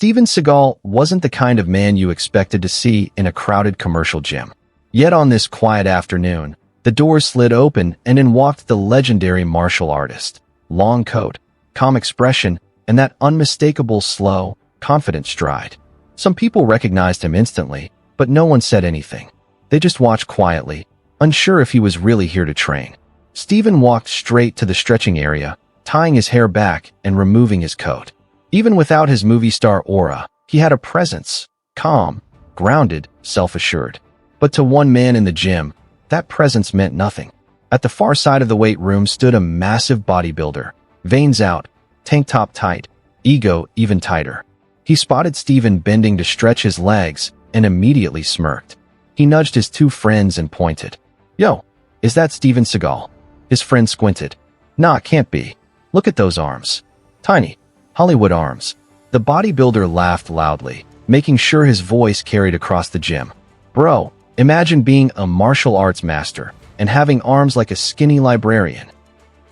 Steven Seagal wasn't the kind of man you expected to see in a crowded commercial gym. Yet on this quiet afternoon, the doors slid open and in walked the legendary martial artist. Long coat, calm expression, and that unmistakable slow, confident stride. Some people recognized him instantly, but no one said anything. They just watched quietly, unsure if he was really here to train. Steven walked straight to the stretching area, tying his hair back and removing his coat. Even without his movie star aura, he had a presence, calm, grounded, self-assured. But to one man in the gym, that presence meant nothing. At the far side of the weight room stood a massive bodybuilder, veins out, tank top tight, ego even tighter. He spotted Steven bending to stretch his legs and immediately smirked. He nudged his two friends and pointed. "Yo, is that Steven Seagal?" His friend squinted. "Nah, can't be. Look at those arms. Tiny. Hollywood arms." The bodybuilder laughed loudly, making sure his voice carried across the gym. "Bro, imagine being a martial arts master and having arms like a skinny librarian."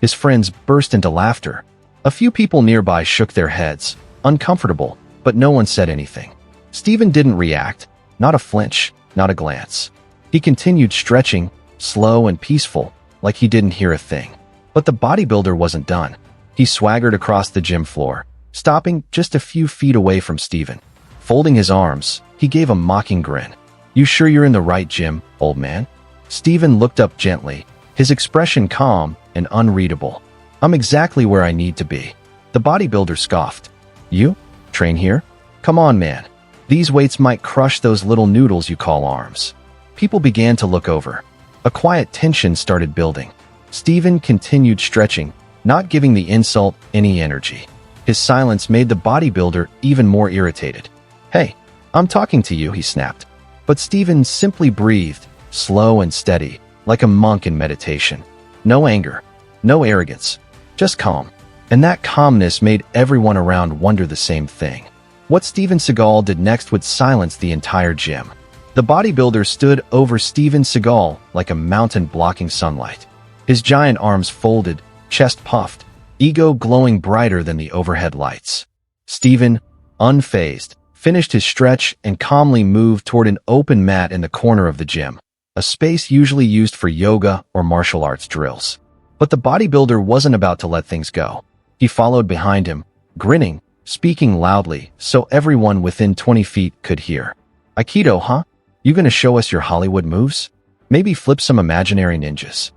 His friends burst into laughter. A few people nearby shook their heads, uncomfortable, but no one said anything. Steven didn't react, not a flinch, not a glance. He continued stretching, slow and peaceful, like he didn't hear a thing. But the bodybuilder wasn't done. He swaggered across the gym floor, stopping just a few feet away from Steven. Folding his arms, he gave a mocking grin. "You sure you're in the right gym, old man?" Steven looked up gently, his expression calm and unreadable. "I'm exactly where I need to be." The bodybuilder scoffed. "You? Train here? Come on, man. These weights might crush those little noodles you call arms." People began to look over. A quiet tension started building. Steven continued stretching, not giving the insult any energy. His silence made the bodybuilder even more irritated. "Hey, I'm talking to you," he snapped. But Steven simply breathed, slow and steady, like a monk in meditation. No anger, no arrogance, just calm. And that calmness made everyone around wonder the same thing. What Steven Seagal did next would silence the entire gym. The bodybuilder stood over Steven Seagal like a mountain blocking sunlight. His giant arms folded, chest puffed, ego glowing brighter than the overhead lights. Steven, unfazed, finished his stretch and calmly moved toward an open mat in the corner of the gym, a space usually used for yoga or martial arts drills. But the bodybuilder wasn't about to let things go. He followed behind him, grinning, speaking loudly so everyone within 20 feet could hear. "Aikido, huh? You gonna show us your Hollywood moves? Maybe flip some imaginary ninjas?"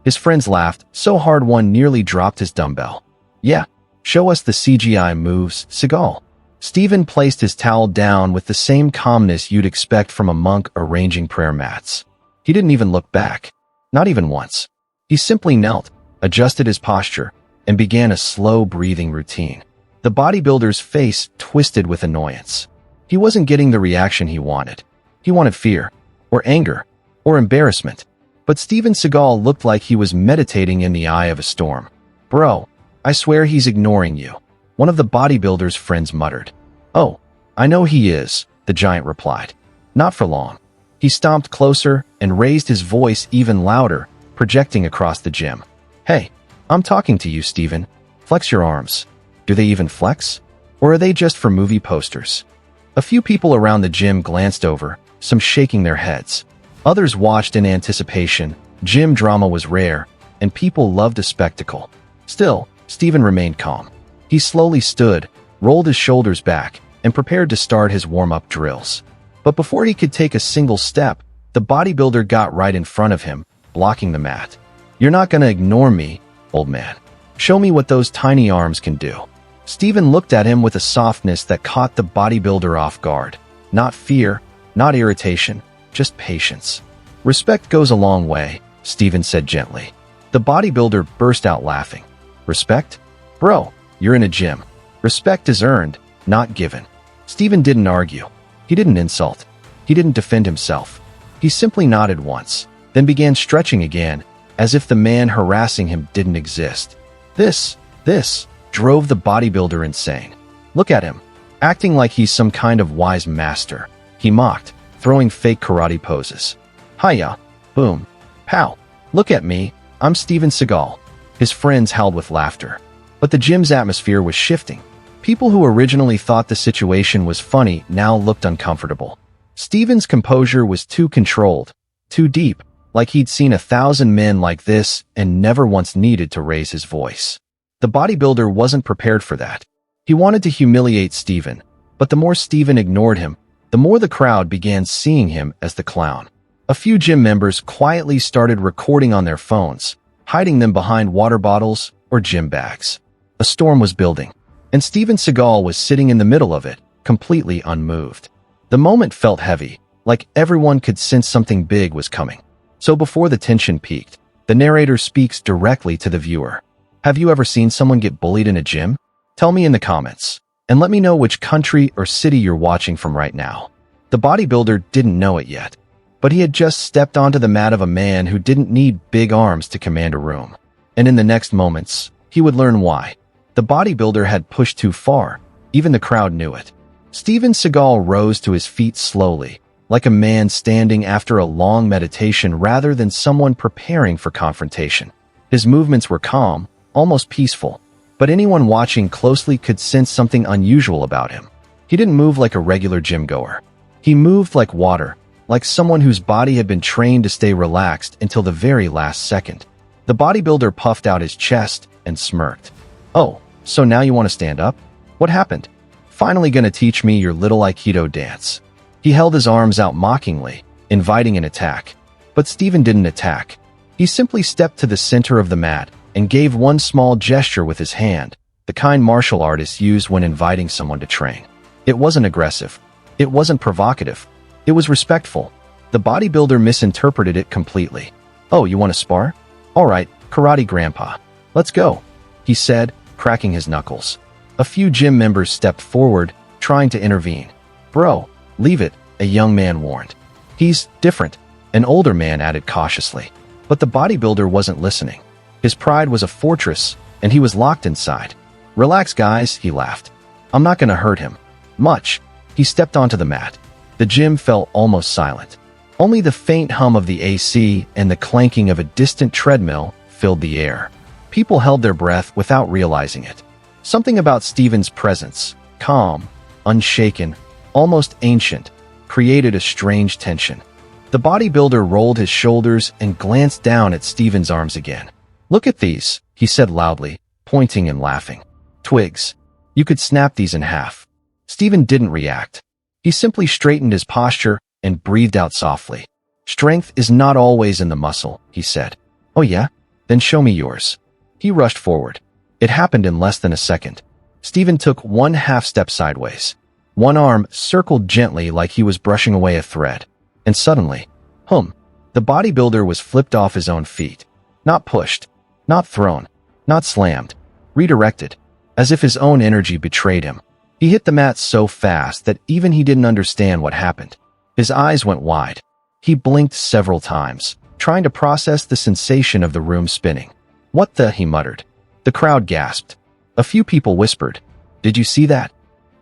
His friends laughed so hard one nearly dropped his dumbbell. "Yeah, show us the CGI moves, Seagal." Steven placed his towel down with the same calmness you'd expect from a monk arranging prayer mats. He didn't even look back, not even once. He simply knelt, adjusted his posture, and began a slow breathing routine. The bodybuilder's face twisted with annoyance. He wasn't getting the reaction he wanted. He wanted fear, or anger, or embarrassment. But Steven Seagal looked like he was meditating in the eye of a storm. "Bro, I swear he's ignoring you," one of the bodybuilder's friends muttered. "Oh, I know he is," the giant replied. Not for long. He stomped closer and raised his voice even louder, projecting across the gym. "Hey, I'm talking to you, Steven. Flex your arms." Do they even flex? Or are they just for movie posters? A few people around the gym glanced over, some shaking their heads. Others watched in anticipation. Gym drama was rare, and people loved a spectacle. Still, Steven remained calm. He slowly stood, rolled his shoulders back, and prepared to start his warm-up drills. But before he could take a single step, the bodybuilder got right in front of him, blocking the mat. "You're not gonna ignore me, old man. Show me what those tiny arms can do." Steven looked at him with a softness that caught the bodybuilder off guard. Not fear, not irritation, just patience. "Respect goes a long way," Steven said gently. The bodybuilder burst out laughing. "Respect? Bro, you're in a gym. Respect is earned, not given." Steven didn't argue. He didn't insult. He didn't defend himself. He simply nodded once, then began stretching again, as if the man harassing him didn't exist. This drove the bodybuilder insane. Look at him, acting like he's some kind of wise master. He mocked, throwing fake karate poses. "Hiya, boom, pow, look at me, I'm Steven Seagal." His friends howled with laughter. But the gym's atmosphere was shifting. People who originally thought the situation was funny now looked uncomfortable. Steven's composure was too controlled, too deep, like he'd seen 1,000 men like this and never once needed to raise his voice. The bodybuilder wasn't prepared for that. He wanted to humiliate Steven, but the more Steven ignored him, the more the crowd began seeing him as the clown. A few gym members quietly started recording on their phones, hiding them behind water bottles or gym bags. A storm was building, and Steven Seagal was sitting in the middle of it, completely unmoved. The moment felt heavy, like everyone could sense something big was coming. So before the tension peaked, the narrator speaks directly to the viewer. Have you ever seen someone get bullied in a gym? Tell me in the comments, and let me know which country or city you're watching from right now. The bodybuilder didn't know it yet, but he had just stepped onto the mat of a man who didn't need big arms to command a room. And in the next moments, he would learn why. The bodybuilder had pushed too far. Even the crowd knew it. Steven Seagal rose to his feet slowly, like a man standing after a long meditation rather than someone preparing for confrontation. His movements were calm, almost peaceful, but anyone watching closely could sense something unusual about him. He didn't move like a regular gym goer. He moved like water, like someone whose body had been trained to stay relaxed until the very last second. The bodybuilder puffed out his chest and smirked. Oh, so now you want to stand up? What happened? Finally gonna teach me your little Aikido dance. He held his arms out mockingly, inviting an attack. But Steven didn't attack. He simply stepped to the center of the mat and gave one small gesture with his hand, the kind martial artists use when inviting someone to train. It wasn't aggressive. It wasn't provocative. It was respectful. The bodybuilder misinterpreted it completely. Oh, you want to spar? All right, karate grandpa. Let's go, he said, cracking his knuckles. A few gym members stepped forward, trying to intervene. Bro, leave it, a young man warned. He's different, an older man added cautiously. But the bodybuilder wasn't listening. His pride was a fortress, and he was locked inside. Relax, guys, he laughed. I'm not gonna hurt him. Much. He stepped onto the mat. The gym fell almost silent. Only the faint hum of the AC and the clanking of a distant treadmill filled the air. People held their breath without realizing it. Something about Steven's presence, calm, unshaken, almost ancient, created a strange tension. The bodybuilder rolled his shoulders and glanced down at Steven's arms again. Look at these, he said loudly, pointing and laughing. Twigs. You could snap these in half. Steven didn't react. He simply straightened his posture and breathed out softly. Strength is not always in the muscle, he said. Oh yeah? Then show me yours. He rushed forward. It happened in less than a second. Steven took one half step sideways. One arm circled gently like he was brushing away a thread. And suddenly, the bodybuilder was flipped off his own feet. Not pushed, not thrown, not slammed. Redirected, as if his own energy betrayed him. He hit the mat so fast that even he didn't understand what happened. His eyes went wide. He blinked several times, trying to process the sensation of the room spinning. What the, he muttered. The crowd gasped. A few people whispered, did you see that?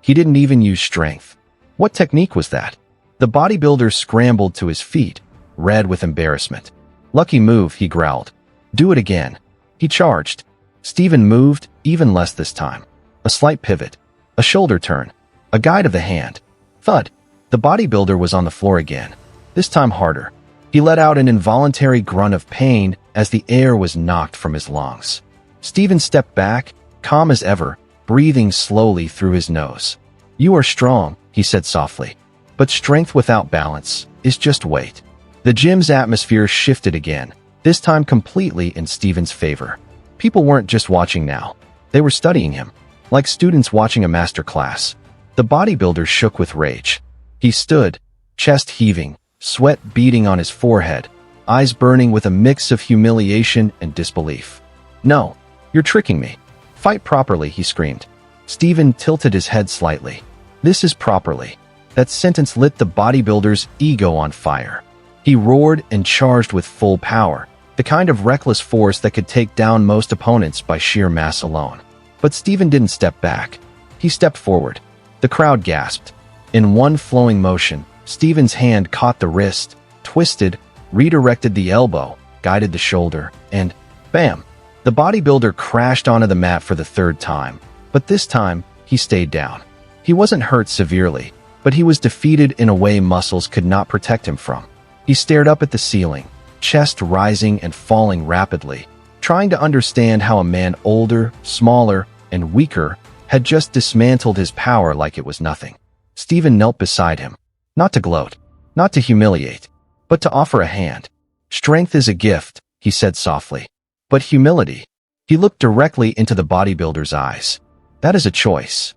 He didn't even use strength. What technique was that? The bodybuilder scrambled to his feet, red with embarrassment. Lucky move, he growled. Do it again. He charged. Steven moved, even less this time. A slight pivot. A shoulder turn. A guide of the hand. Thud. The bodybuilder was on the floor again. This time harder. He let out an involuntary grunt of pain as the air was knocked from his lungs. Steven stepped back, calm as ever, breathing slowly through his nose. You are strong, he said softly. But strength without balance is just weight. The gym's atmosphere shifted again, this time completely in Steven's favor. People weren't just watching now. They were studying him, like students watching a master class. The bodybuilder shook with rage. He stood, chest heaving, sweat beading on his forehead, eyes burning with a mix of humiliation and disbelief. No, you're tricking me. Fight properly, he screamed. Steven tilted his head slightly. This is properly. That sentence lit the bodybuilder's ego on fire. He roared and charged with full power, the kind of reckless force that could take down most opponents by sheer mass alone. But Steven didn't step back. He stepped forward. The crowd gasped. In one flowing motion, Steven's hand caught the wrist, twisted, redirected the elbow, guided the shoulder, and bam! The bodybuilder crashed onto the mat for the third time, but this time, he stayed down. He wasn't hurt severely, but he was defeated in a way muscles could not protect him from. He stared up at the ceiling, chest rising and falling rapidly, trying to understand how a man older, smaller, and weaker had just dismantled his power like it was nothing. Steven knelt beside him, not to gloat, not to humiliate, but to offer a hand. "Strength is a gift," he said softly. "But humility." He looked directly into the bodybuilder's eyes. "That is a choice."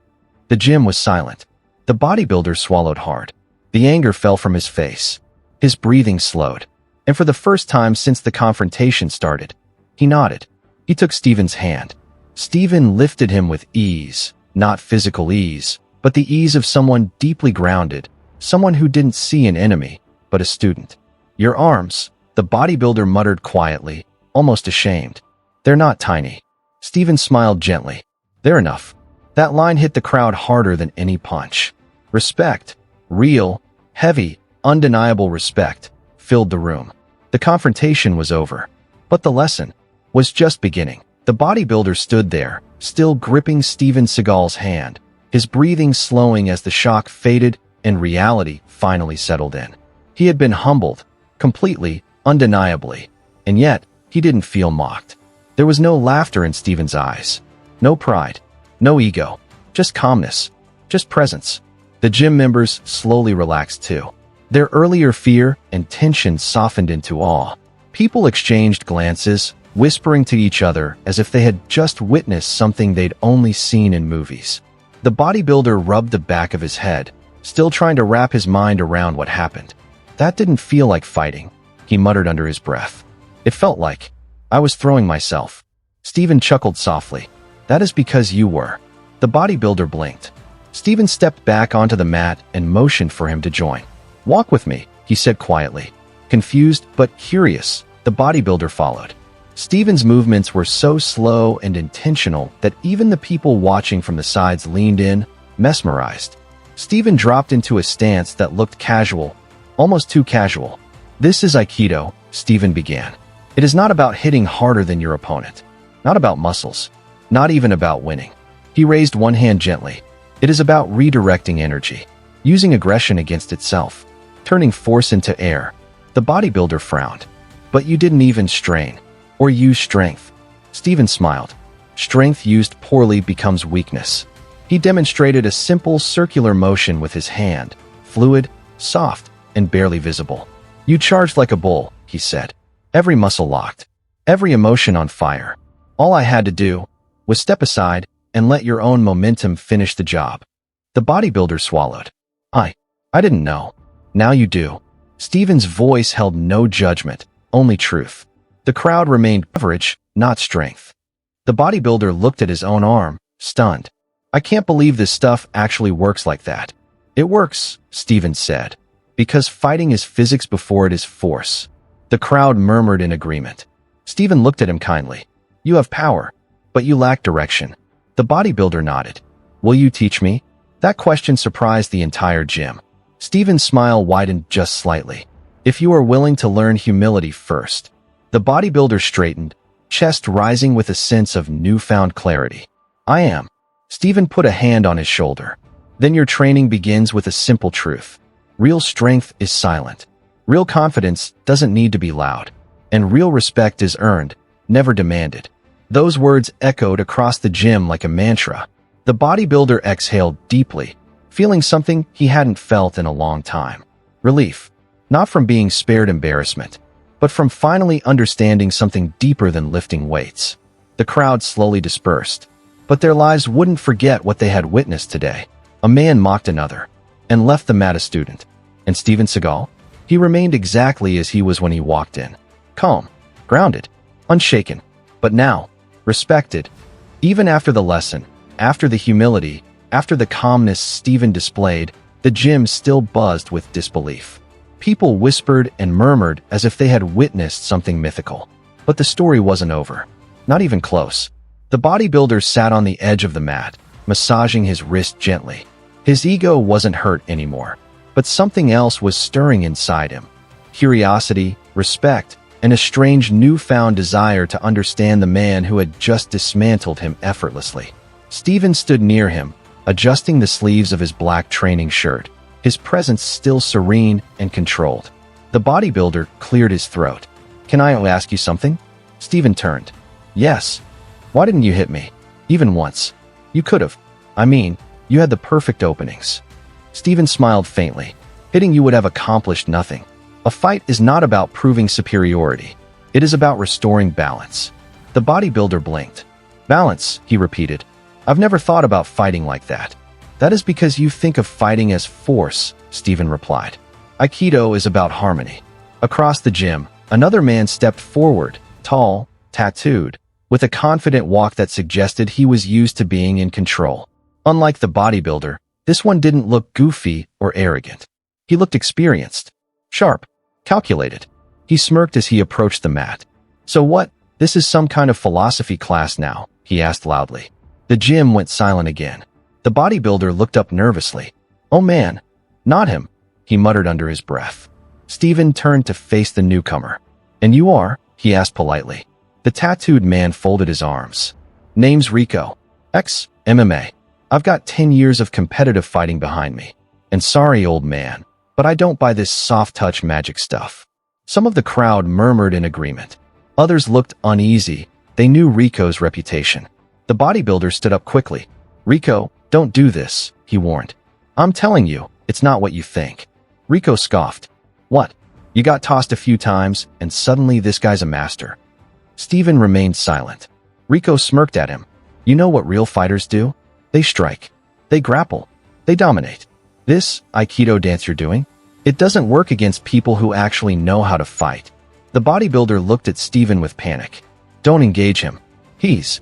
The gym was silent. The bodybuilder swallowed hard. The anger fell from his face. His breathing slowed. And for the first time since the confrontation started, he nodded. He took Steven's hand. Steven lifted him with ease, not physical ease, but the ease of someone deeply grounded, someone who didn't see an enemy, but a student. "Your arms," the bodybuilder muttered quietly, almost ashamed. "They're not tiny." Steven smiled gently. "They're enough." That line hit the crowd harder than any punch. Respect, real, heavy, undeniable respect, filled the room. The confrontation was over, but the lesson was just beginning. The bodybuilder stood there, still gripping Steven Seagal's hand, his breathing slowing as the shock faded and reality finally settled in. He had been humbled, completely, undeniably, and yet he didn't feel mocked. There was no laughter in Steven's eyes, no pride, no ego, just calmness, just presence. The gym members slowly relaxed too. Their earlier fear and tension softened into awe. People exchanged glances, whispering to each other as if they had just witnessed something they'd only seen in movies. The bodybuilder rubbed the back of his head, still trying to wrap his mind around what happened. "That didn't feel like fighting," he muttered under his breath. "It felt like I was throwing myself." Steven chuckled softly. "That is because you were." The bodybuilder blinked. Steven stepped back onto the mat and motioned for him to join. "Walk with me," he said quietly. Confused but curious, the bodybuilder followed. Steven's movements were so slow and intentional that even the people watching from the sides leaned in, mesmerized. Steven dropped into a stance that looked casual, almost too casual. "This is Aikido," Steven began. "It is not about hitting harder than your opponent. Not about muscles. Not even about winning." He raised one hand gently. "It is about redirecting energy, using aggression against itself, turning force into air." The bodybuilder frowned. "But you didn't even strain, or use strength." Steven smiled. "Strength used poorly becomes weakness." He demonstrated a simple circular motion with his hand, fluid, soft, and barely visible. "You charged like a bull," he said. "Every muscle locked, every emotion on fire. All I had to do was step aside and let your own momentum finish the job." The bodybuilder swallowed. I didn't know." "Now you do." Steven's voice held no judgment, only truth. The crowd remained coverage, not strength. The bodybuilder looked at his own arm, stunned. "I can't believe this stuff actually works like that." "It works," Steven said, "because fighting is physics before it is force." The crowd murmured in agreement. Steven looked at him kindly. "You have power, but you lack direction." The bodybuilder nodded. "Will you teach me?" That question surprised the entire gym. Steven's smile widened just slightly. "If you are willing to learn humility first." The bodybuilder straightened, chest rising with a sense of newfound clarity. "I am." Steven put a hand on his shoulder. "Then your training begins with a simple truth. Real strength is silent. Real confidence doesn't need to be loud. And real respect is earned, never demanded." Those words echoed across the gym like a mantra. The bodybuilder exhaled deeply, feeling something he hadn't felt in a long time. Relief. Not from being spared embarrassment, but from finally understanding something deeper than lifting weights. The crowd slowly dispersed, but their lives wouldn't forget what they had witnessed today. A man mocked another, and left the mat a student. And Steven Seagal? He remained exactly as he was when he walked in. Calm, grounded, unshaken, but now, respected. Even after the lesson, after the humility, after the calmness Steven displayed, the gym still buzzed with disbelief. People whispered and murmured as if they had witnessed something mythical. But the story wasn't over. Not even close. The bodybuilder sat on the edge of the mat, massaging his wrist gently. His ego wasn't hurt anymore, but something else was stirring inside him. Curiosity, respect, and a strange newfound desire to understand the man who had just dismantled him effortlessly. Steven stood near him, adjusting the sleeves of his black training shirt, his presence still serene and controlled. The bodybuilder cleared his throat. "Can I ask you something?" Steven turned. "Yes." "Why didn't you hit me? Even once." "You could've. I mean, you had the perfect openings." Steven smiled faintly. "Hitting you would have accomplished nothing. A fight is not about proving superiority. It is about restoring balance." The bodybuilder blinked. "Balance," he repeated. "I've never thought about fighting like that." "That is because you think of fighting as force," Steven replied. "Aikido is about harmony." Across the gym, another man stepped forward, tall, tattooed, with a confident walk that suggested he was used to being in control. Unlike the bodybuilder, this one didn't look goofy or arrogant. He looked experienced, sharp, calculated. He smirked as he approached the mat. "So what? This is some kind of philosophy class now?" he asked loudly. The gym went silent again. The bodybuilder looked up nervously. "Oh man, not him," he muttered under his breath. Steven turned to face the newcomer. "And you are?" he asked politely. The tattooed man folded his arms. "Name's Rico. Ex-MMA. I've got 10 years of competitive fighting behind me. And sorry, old man, but I don't buy this soft-touch magic stuff." Some of the crowd murmured in agreement. Others looked uneasy. They knew Rico's reputation. The bodybuilder stood up quickly. "Rico, don't do this," he warned. "I'm telling you, it's not what you think." Rico scoffed. "What? You got tossed a few times, and suddenly this guy's a master." Steven remained silent. Rico smirked at him. "You know what real fighters do? They strike. They grapple. They dominate. This Aikido dance you're doing? It doesn't work against people who actually know how to fight." The bodybuilder looked at Steven with panic. "Don't engage him. He's..."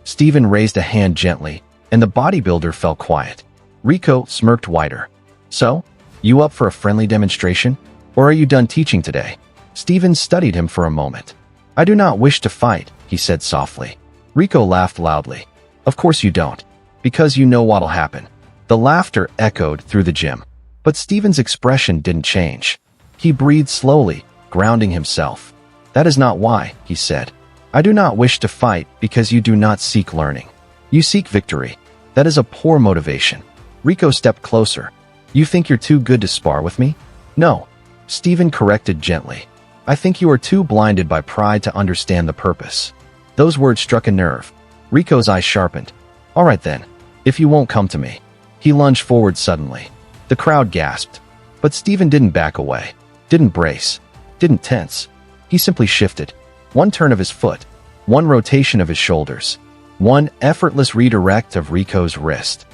Steven raised a hand gently, and the bodybuilder fell quiet. Rico smirked wider. "So, you up for a friendly demonstration? Or are you done teaching today?" Steven studied him for a moment. "I do not wish to fight," he said softly. Rico laughed loudly. "Of course you don't. Because you know what'll happen." The laughter echoed through the gym. But Steven's expression didn't change. He breathed slowly, grounding himself. "That is not why," he said. "I do not wish to fight because you do not seek learning. You seek victory. That is a poor motivation." Rico stepped closer. "You think you're too good to spar with me?" "No," Steven corrected gently. "I think you are too blinded by pride to understand the purpose." Those words struck a nerve. Rico's eyes sharpened. "All right then, if you won't come to me." He lunged forward suddenly. The crowd gasped. But Steven didn't back away, didn't brace, didn't tense. He simply shifted. One turn of his foot, one rotation of his shoulders, one effortless redirect of Rico's wrist.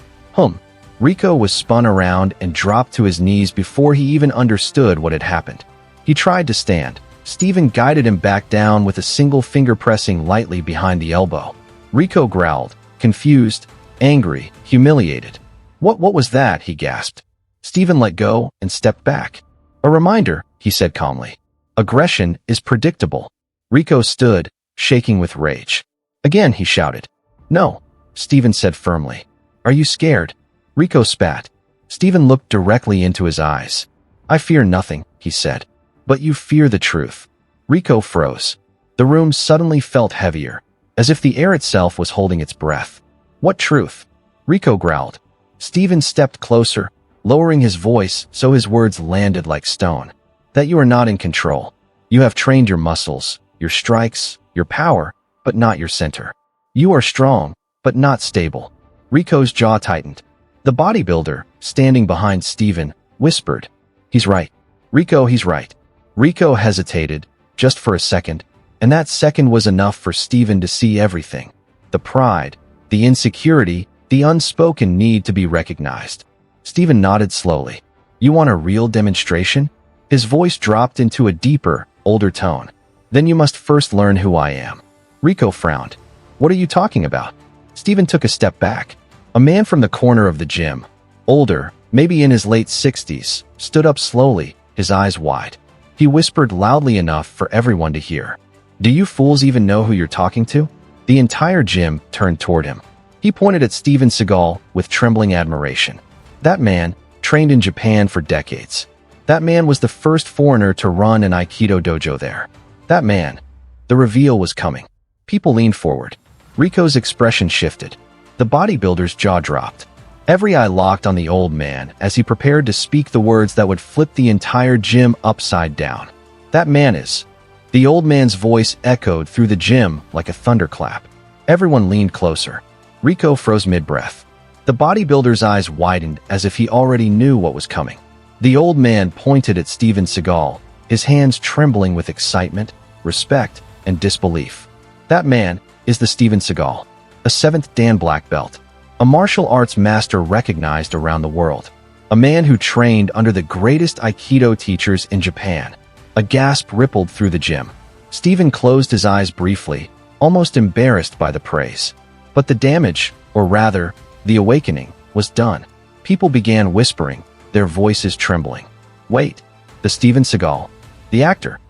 Rico was spun around and dropped to his knees before he even understood what had happened. He tried to stand. Steven guided him back down with a single finger pressing lightly behind the elbow. Rico growled, confused, angry, humiliated. What was that?" he gasped. Steven let go and stepped back. "A reminder," he said calmly. "Aggression is predictable." Rico stood, shaking with rage. Again he shouted. "No," Steven said firmly. "Are you scared?" Rico spat. Steven looked directly into his eyes. "I fear nothing," he said. "But you fear the truth." Rico froze. The room suddenly felt heavier, as if the air itself was holding its breath. "What truth?" Rico growled. Steven stepped closer, lowering his voice so his words landed like stone. "That you are not in control. You have trained your muscles, your strikes, your power, but not your center. You are strong, but not stable." Rico's jaw tightened. The bodybuilder, standing behind Steven, whispered, "He's right. Rico, he's right." Rico hesitated, just for a second, and that second was enough for Steven to see everything. The pride, the insecurity, the unspoken need to be recognized. Steven nodded slowly. "You want a real demonstration?" His voice dropped into a deeper, older tone. "Then you must first learn who I am." Rico frowned. "What are you talking about?" Steven took a step back. A man from the corner of the gym, older, maybe in his late 60s, stood up slowly, his eyes wide. He whispered loudly enough for everyone to hear. "Do you fools even know who you're talking to?" The entire gym turned toward him. He pointed at Steven Seagal with trembling admiration. That man, trained in Japan for decades. That man was the first foreigner to run an Aikido dojo there. That man. The reveal was coming. People leaned forward. Rico's expression shifted. The bodybuilder's jaw dropped. Every eye locked on the old man as he prepared to speak the words that would flip the entire gym upside down. That man is. The old man's voice echoed through the gym like a thunderclap. Everyone leaned closer. Rico froze mid-breath. The bodybuilder's eyes widened as if he already knew what was coming. The old man pointed at Steven Seagal, his hands trembling with excitement, respect, and disbelief. That man is the Steven Seagal, a 7th Dan black belt, a martial arts master recognized around the world, a man who trained under the greatest Aikido teachers in Japan. A gasp rippled through the gym. Steven closed his eyes briefly, almost embarrassed by the praise. But the damage, or rather, the awakening, was done. People began whispering, their voices trembling. Wait, the Steven Seagal? The actor?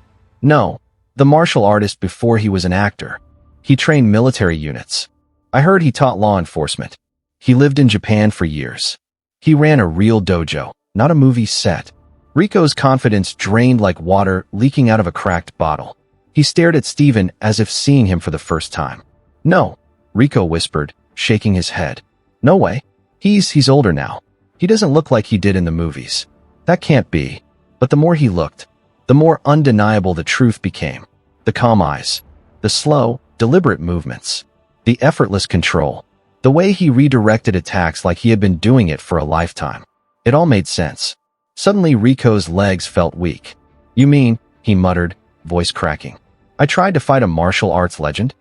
No, the martial artist before he was an actor. He trained military units. I heard he taught law enforcement. He lived in Japan for years. He ran a real dojo, not a movie set. Rico's confidence drained like water leaking out of a cracked bottle. He stared at Steven as if seeing him for the first time. No, Rico whispered, shaking his head. No way. He's older now. He doesn't look like he did in the movies. That can't be. But the more he looked, the more undeniable the truth became. The calm eyes, the slow, deliberate movements, the effortless control, the way he redirected attacks like he had been doing it for a lifetime. It all made sense. Suddenly Rico's legs felt weak. You mean, he muttered, voice cracking. I tried to fight a martial arts legend?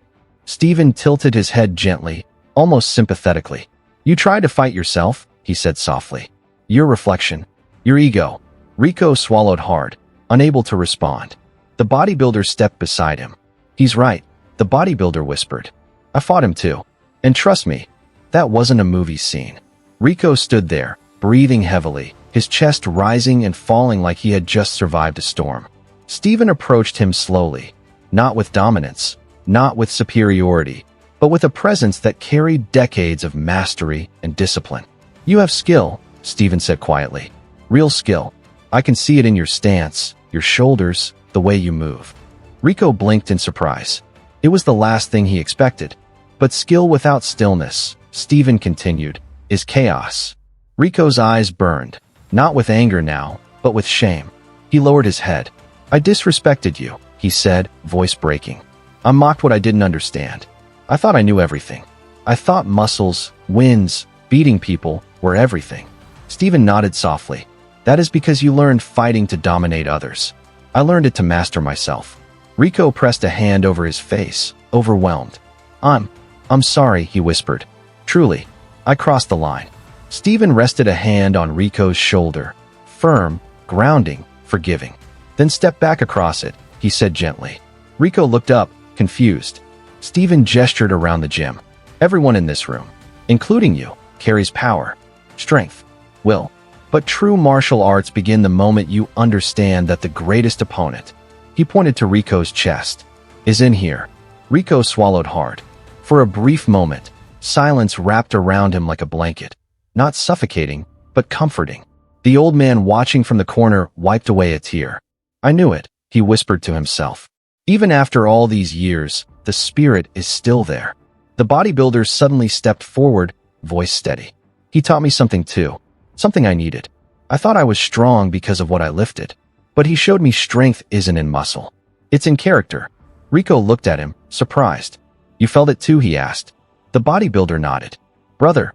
Steven tilted his head gently, almost sympathetically. You tried to fight yourself, he said softly. Your reflection, your ego. Rico swallowed hard, unable to respond. The bodybuilder stepped beside him. He's right, the bodybuilder whispered. I fought him too. And trust me, that wasn't a movie scene. Rico stood there, breathing heavily, his chest rising and falling like he had just survived a storm. Steven approached him slowly, not with dominance, not with superiority, but with a presence that carried decades of mastery and discipline. You have skill, Steven said quietly. Real skill. I can see it in your stance, your shoulders, the way you move. Rico blinked in surprise. It was the last thing he expected. But skill without stillness, Steven continued, is chaos. Rico's eyes burned, not with anger now, but with shame. He lowered his head. I disrespected you, he said, voice breaking. I mocked what I didn't understand. I thought I knew everything. I thought muscles, wins, beating people were everything. Steven nodded softly. That is because you learned fighting to dominate others. I learned it to master myself. Rico pressed a hand over his face, overwhelmed. I'm sorry, he whispered. Truly, I crossed the line. Steven rested a hand on Rico's shoulder, firm, grounding, forgiving. Then stepped back across it, he said gently. Rico looked up, confused. Steven gestured around the gym. Everyone in this room, including you, carries power, strength, will. But true martial arts begin the moment you understand that the greatest opponent, he pointed to Rico's chest, is in here. Rico swallowed hard. For a brief moment, silence wrapped around him like a blanket. Not suffocating, but comforting. The old man watching from the corner wiped away a tear. I knew it, he whispered to himself. Even after all these years, the spirit is still there. The bodybuilder suddenly stepped forward, voice steady. He taught me something too. Something I needed. I thought I was strong because of what I lifted. But he showed me strength isn't in muscle. It's in character. Rico looked at him, surprised. You felt it too, he asked. The bodybuilder nodded. Brother.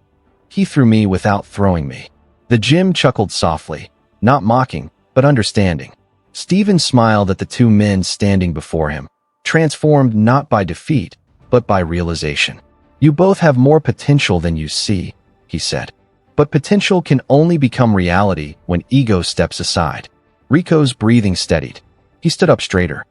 He threw me without throwing me. The gym chuckled softly, not mocking, but understanding. Steven smiled at the two men standing before him, transformed not by defeat, but by realization. You both have more potential than you see, he said. But potential can only become reality when ego steps aside. Rico's breathing steadied. He stood up straighter.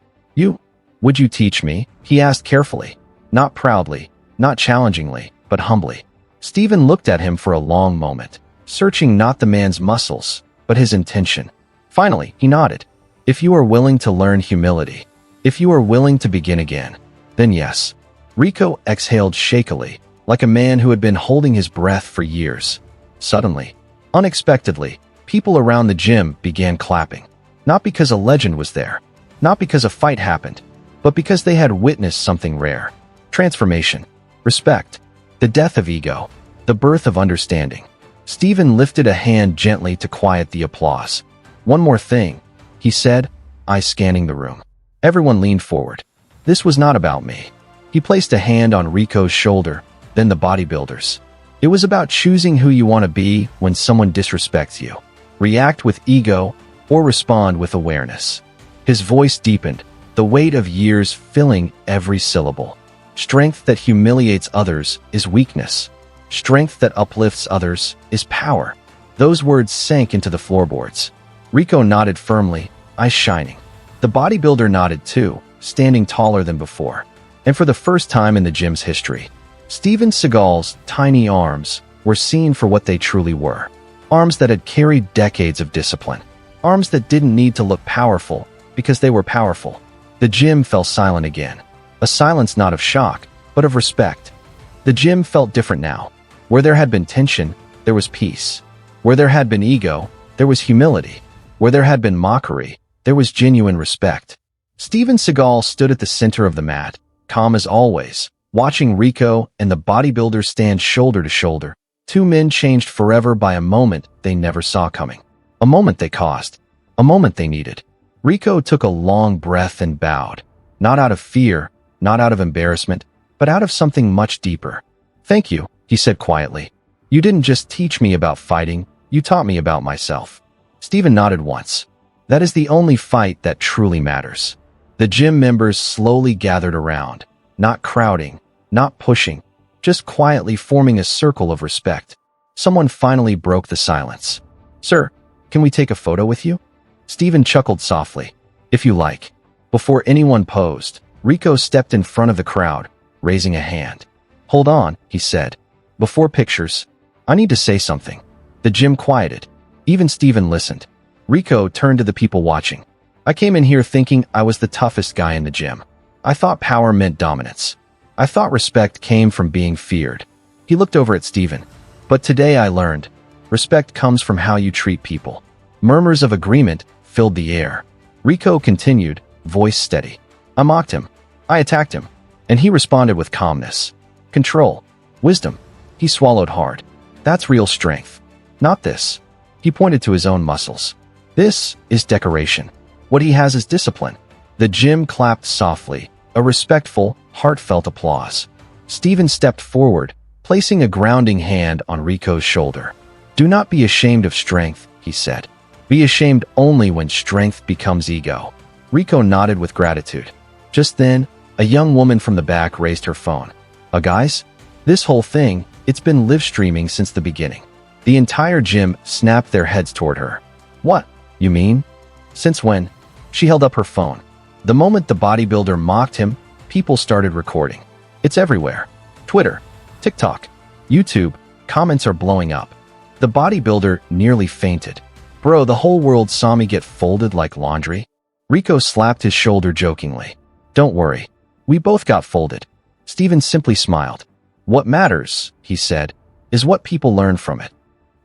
Would you teach me? He asked carefully. Not proudly, not challengingly, but humbly. Steven looked at him for a long moment, searching not the man's muscles, but his intention. Finally, he nodded. If you are willing to learn humility, if you are willing to begin again, then yes. Rico exhaled shakily, like a man who had been holding his breath for years. Suddenly, unexpectedly, people around the gym began clapping. Not because a legend was there, not because a fight happened, but because they had witnessed something rare. Transformation, respect, the death of ego, the birth of understanding. Steven lifted a hand gently to quiet the applause. "One more thing," he said, eyes scanning the room. Everyone leaned forward. This was not about me. He placed a hand on Rico's shoulder, then the bodybuilder's. It was about choosing who you want to be when someone disrespects you. React with ego or respond with awareness. His voice deepened, the weight of years filling every syllable. Strength that humiliates others is weakness. Strength that uplifts others is power. Those words sank into the floorboards. Rico nodded firmly, eyes shining. The bodybuilder nodded too, standing taller than before. And for the first time in the gym's history, Steven Seagal's tiny arms were seen for what they truly were. Arms that had carried decades of discipline. Arms that didn't need to look powerful because they were powerful. The gym fell silent again. A silence not of shock, but of respect. The gym felt different now. Where there had been tension, there was peace. Where there had been ego, there was humility. Where there had been mockery, there was genuine respect. Steven Seagal stood at the center of the mat, calm as always, watching Rico and the bodybuilder stand shoulder to shoulder. Two men changed forever by a moment they never saw coming. A moment they caused. A moment they needed. Rico took a long breath and bowed. Not out of fear, not out of embarrassment, but out of something much deeper. "Thank you," he said quietly. "You didn't just teach me about fighting, you taught me about myself." Steven nodded once. That is the only fight that truly matters. The gym members slowly gathered around, not crowding, not pushing, just quietly forming a circle of respect. Someone finally broke the silence. "Sir, can we take a photo with you?" Steven chuckled softly. "If you like." Before anyone posed, Rico stepped in front of the crowd, raising a hand. "Hold on," he said. "Before pictures, I need to say something." The gym quieted. Even Steven listened. Rico turned to the people watching. "I came in here thinking I was the toughest guy in the gym. I thought power meant dominance. I thought respect came from being feared." He looked over at Steven. "But today I learned, respect comes from how you treat people." Murmurs of agreement filled the air. Rico continued, voice steady. "I mocked him. I attacked him. And he responded with calmness. Control. Wisdom." He swallowed hard. "That's real strength. Not this." He pointed to his own muscles. "This is decoration. What he has is discipline." The gym clapped softly, a respectful, heartfelt applause. Steven stepped forward, placing a grounding hand on Rico's shoulder. "Do not be ashamed of strength," he said. "Be ashamed only when strength becomes ego." Rico nodded with gratitude. Just then, a young woman from the back raised her phone. "Guys? This whole thing, it's been live streaming since the beginning." The entire gym snapped their heads toward her. "What? You mean? Since when?" She held up her phone. The moment the bodybuilder mocked him, people started recording. It's everywhere. Twitter, TikTok, YouTube, comments are blowing up. The bodybuilder nearly fainted. "Bro, the whole world saw me get folded like laundry." Rico slapped his shoulder jokingly. "Don't worry. We both got folded." Steven simply smiled. "What matters," he said, "is what people learn from it."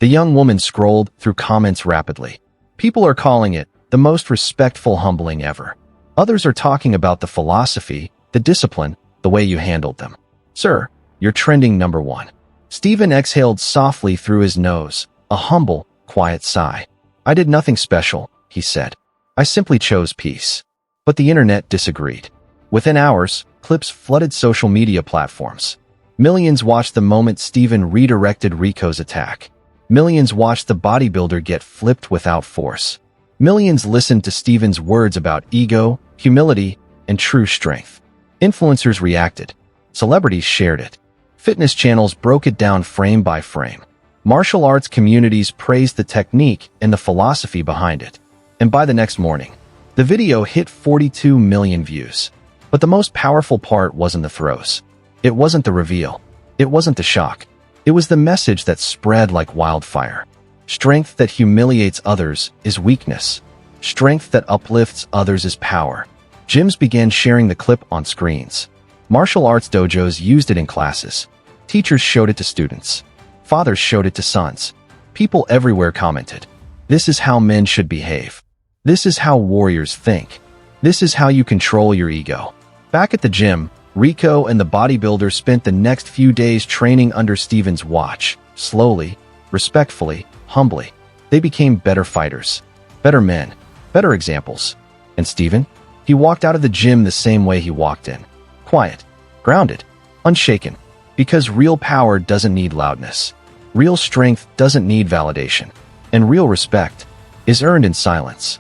The young woman scrolled through comments rapidly. People are calling it the most respectful humbling ever. Others are talking about the philosophy, the discipline, the way you handled them. "Sir, you're trending #1. Steven exhaled softly through his nose, a humble, quiet sigh. "I did nothing special," he said. "I simply chose peace." But the internet disagreed. Within hours, clips flooded social media platforms. Millions watched the moment Steven redirected Rico's attack. Millions watched the bodybuilder get flipped without force. Millions listened to Steven's words about ego, humility, and true strength. Influencers reacted. Celebrities shared it. Fitness channels broke it down frame by frame. Martial arts communities praised the technique and the philosophy behind it. And by the next morning, the video hit 42 million views. But the most powerful part wasn't the throws. It wasn't the reveal. It wasn't the shock. It was the message that spread like wildfire. Strength that humiliates others is weakness. Strength that uplifts others is power. Gyms began sharing the clip on screens. Martial arts dojos used it in classes. Teachers showed it to students. Fathers showed it to sons. People everywhere commented, "This is how men should behave. This is how warriors think. This is how you control your ego." Back at the gym, Rico and the bodybuilder spent the next few days training under Steven's watch, slowly, respectfully, humbly. They became better fighters, better men, better examples. And Steven? He walked out of the gym the same way he walked in. Quiet, grounded, unshaken. Because real power doesn't need loudness. Real strength doesn't need validation. And real respect is earned in silence.